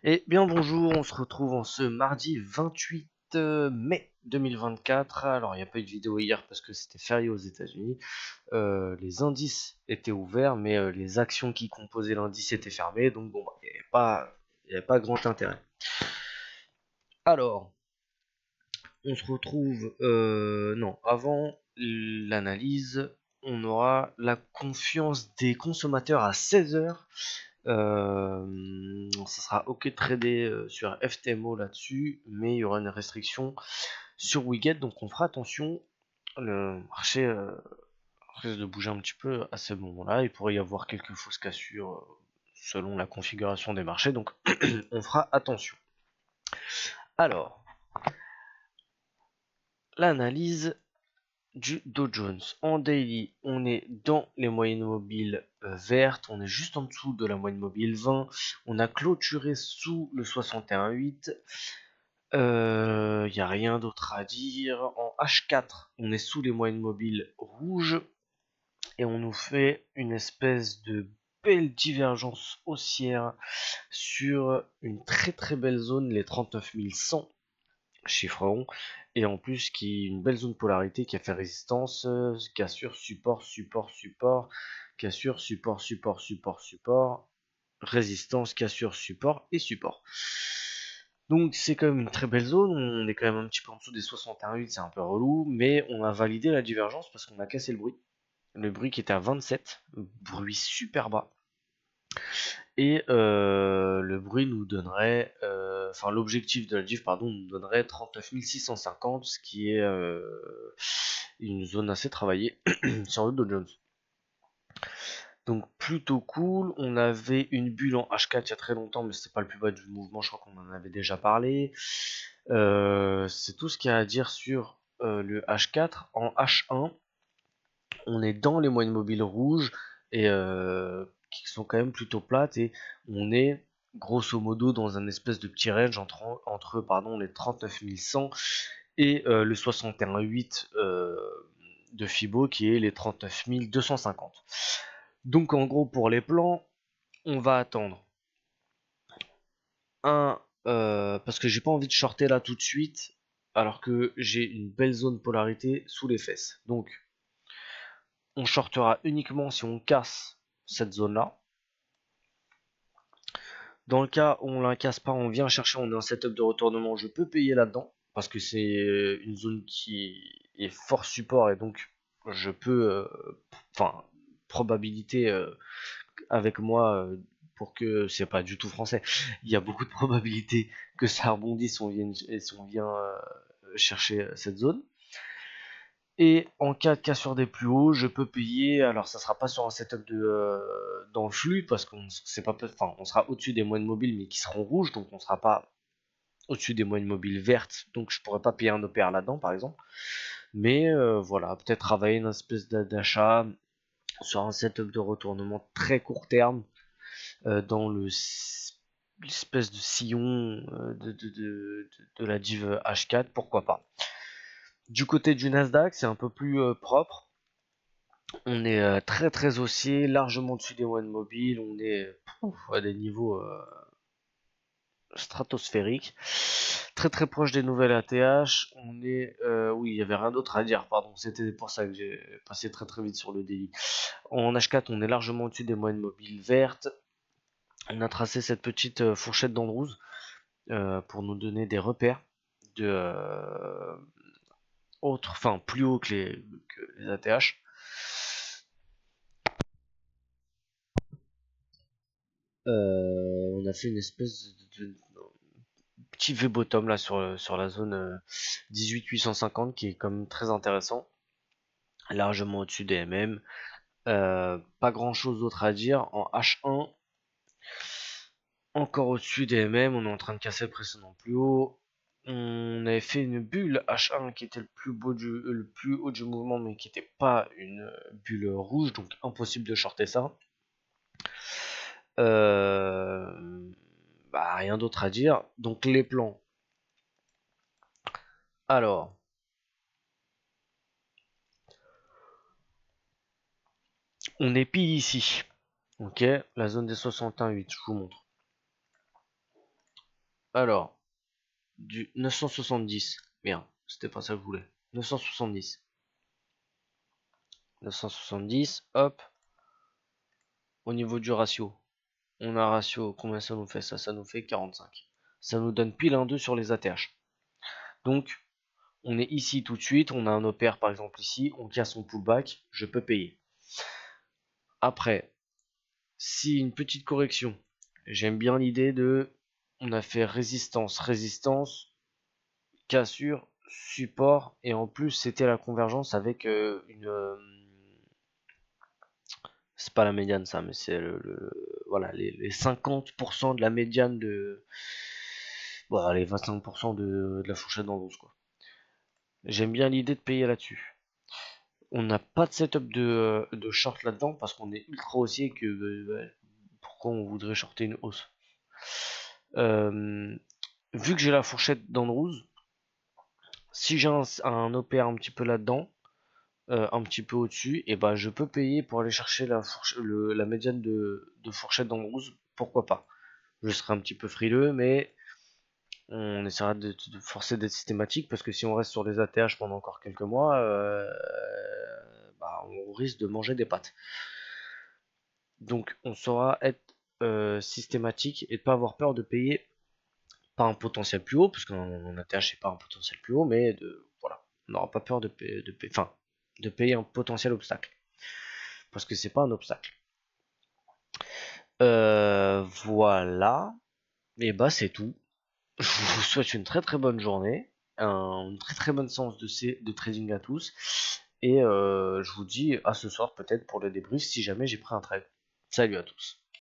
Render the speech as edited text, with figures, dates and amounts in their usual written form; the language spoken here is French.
Eh bien bonjour, on se retrouve en ce mardi 28 mai 2024. Alors il n'y a pas eu de vidéo hier parce que c'était férié aux États-Unis. Les indices étaient ouverts, mais les actions qui composaient l'indice étaient fermées, donc bon, il n'y avait pas grand intérêt. Alors, on se retrouve, non, avant l'analyse, on aura la confiance des consommateurs à 16 h. Ça sera OK tradé sur FTMO là-dessus, mais il y aura une restriction sur Wiget, donc on fera attention. Le marché risque de bouger un petit peu à ce moment-là. Il pourrait y avoir quelques fausses cassures selon la configuration des marchés, donc on fera attention. Alors, l'analyse du Dow Jones. En daily, on est dans les moyennes mobiles vertes, on est juste en dessous de la moyenne mobile 20, on a clôturé sous le 61,8. Y a rien d'autre à dire. En H4, on est sous les moyennes mobiles rouges et on nous fait une espèce de belle divergence haussière sur une très très belle zone, les 39 100 chiffres ronds, et en plus qui une belle zone polarité qui a fait résistance, cassure, support, support, support, cassure, support, support, support, support, résistance, cassure, support et support. Donc c'est quand même une très belle zone, on est quand même un petit peu en dessous des 61,8, c'est un peu relou, mais on a validé la divergence parce qu'on a cassé le bruit. Le bruit qui était à 27, bruit super bas. Et le bruit nous donnerait, enfin l'objectif de la div, pardon, nous donnerait 39 650, ce qui est une zone assez travaillée sur le Dow Jones. Donc plutôt cool. On avait une bulle en H4 il y a très longtemps, mais c'était pas le plus bas du mouvement, je crois qu'on en avait déjà parlé. C'est tout ce qu'il y a à dire sur le H4. En H1, on est dans les moyennes mobiles rouges et qui sont quand même plutôt plates, et on est grosso modo dans un espèce de petit range entre les 39 100 et le 61,8 de Fibo, qui est les 39 250. Donc en gros pour les plans, on va attendre parce que j'ai pas envie de shorter là tout de suite, alors que j'ai une belle zone polarité sous les fesses. Donc on shortera uniquement si on casse cette zone là. Dans le cas où on la casse pas, on vient chercher, on est en setup de retournement, je peux payer là-dedans, parce que c'est une zone qui est fort support, et donc je peux, enfin, probabilité avec moi, pour que c'est pas du tout français, il y a beaucoup de probabilités que ça rebondisse si on vient chercher cette zone. Et en cas de cassure des plus hauts, je peux payer. Alors ça sera pas sur un setup dans le flux, parce qu'on c'est pas, enfin on sera au-dessus des moyennes mobiles mais qui seront rouges, donc on sera pas au-dessus des moyennes mobiles vertes, donc je pourrais pas payer un OPR là-dedans par exemple. Mais voilà, peut-être travailler une espèce d'achat sur un setup de retournement très court terme, dans l'espèce de sillon de la div H4, pourquoi pas. Du côté du Nasdaq, c'est un peu plus propre. On est très très haussier, largement au-dessus des moyennes mobiles. On est à des niveaux stratosphériques, très très proche des nouvelles ATH. On est, oui, il y avait rien d'autre à dire, pardon. C'était pour ça que j'ai passé très très vite sur le daily. En H4, on est largement au-dessus des moyennes mobiles vertes. On a tracé cette petite fourchette d'Andrews pour nous donner des repères de enfin plus haut que les ATH. On a fait une espèce de petit V-bottom là sur la zone 18 850, qui est quand même très intéressant, largement au-dessus des MM. Pas grand chose d'autre à dire. En H1, encore au-dessus des MM, on est en train de casser le précédent plus haut. On avait fait une bulle H1 qui était le plus haut du mouvement, mais qui n'était pas une bulle rouge, donc impossible de shorter ça. Rien d'autre à dire. Donc les plans. Alors, on est pile ici. Ok, la zone des 61,8, je vous montre. Alors, du 970. Merde, c'était pas ça que je voulais. 970. 970, hop. Au niveau du ratio, on a un ratio, combien ça nous fait ça? Ça nous fait 45. Ça nous donne pile un 2 sur les ATH. Donc, on est ici tout de suite, on a un opère par exemple ici, on casse son pullback, je peux payer. Après, si une petite correction, j'aime bien l'idée de, on a fait résistance, résistance, cassure, support, et en plus c'était la convergence avec c'est pas la médiane ça, mais c'est voilà, les 50% de la médiane de, voilà, les 25% de la fourchette d'Andrews quoi. J'aime bien l'idée de payer là-dessus. On n'a pas de setup de short là-dedans parce qu'on est ultra haussier que pourquoi on voudrait shorter une hausse. Vu que j'ai la fourchette d'Andrews, si j'ai un OPR un petit peu là-dedans, un petit peu au-dessus, et bah je peux payer pour aller chercher la médiane de fourchette d'Andrews, pourquoi pas. Je serai un petit peu frileux, mais on essaiera de forcer d'être systématique parce que si on reste sur les ATH pendant encore quelques mois, bah, on risque de manger des pâtes. Donc on saura être systématique et de pas avoir peur de payer pas un potentiel plus haut, parce qu'en ATH c'est pas un potentiel plus haut, mais voilà, on n'aura pas peur de payer un potentiel obstacle, parce que c'est pas un obstacle. Voilà, et bah c'est tout. Je vous souhaite une très très bonne journée, une très très bonne séance de trading à tous, et je vous dis à ce soir peut-être pour le débrief si jamais j'ai pris un trade. Salut à tous.